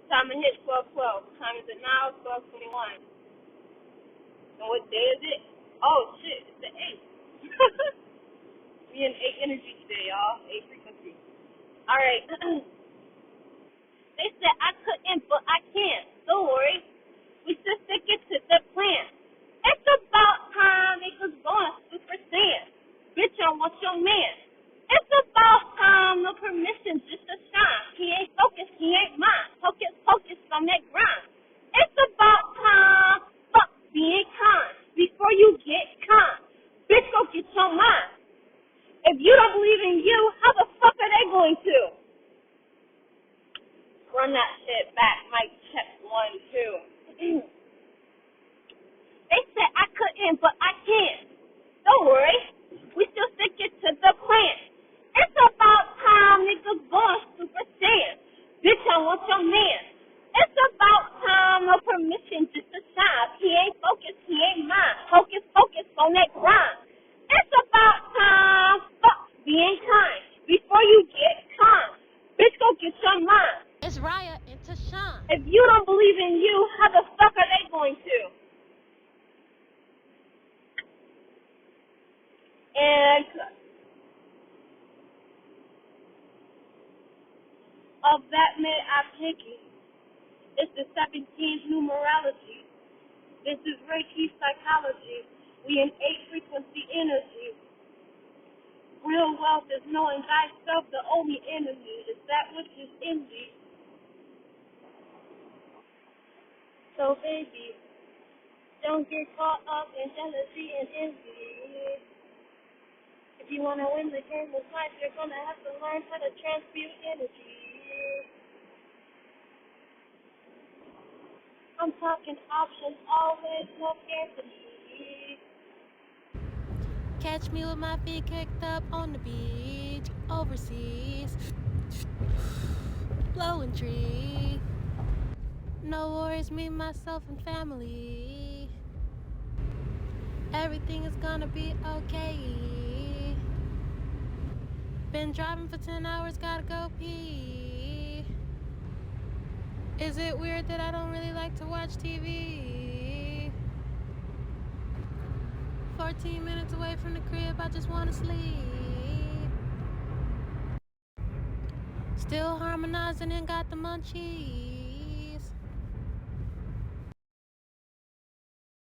Time to hit 12:12. Time is it now? 12:21. And what day is it? Oh shit, it's the 8th. We in 8 energy today, y'all. 8 frequency. Alright. They said I couldn't, but I can. Don't worry. We should stick it to the plan. It's about time niggas going super saiyan. Bitch, I want your man. It's about time, no permission, just a shine. He ain't focused, he ain't mine. Focus, focus on that grind. It's about time, fuck being kind. Before you get kind, bitch, go get your mind. If you don't believe in you, how the fuck are they going to? Run that shit back, mic check 1, 2. They said I couldn't, but I can. Don't worry, we still stick it to the plan. It's about time niggas going super saiyan. Bitch, I want your man. It's about time, no permission, just a shine. He ain't focused, he ain't mine. Focus, focus on that grind. It's about time, fuck being kind. Before you get kind, bitch, go get your mind. It's Raya and Tashawn. If you don't believe in you, how the fuck are they going to? And of that may I pick it. It's the 17th numerology. This is Reiki psychology. We in 8 frequency energy. Real wealth is knowing thyself. The only enemy is that which is in thee. So baby, don't get caught up in jealousy and envy. If you want to win the game of life, you're going to have to learn how to transmute energy. I'm talking options, always no scarcity. Catch me with my feet kicked up on the beach, overseas, blowing tree. No worries, me, myself, and family. Everything is gonna be okay. Been driving for 10 hours, gotta go pee. Is it weird that I don't really like to watch TV? 14 minutes away from the crib, I just wanna sleep. Still harmonizing and got the munchies.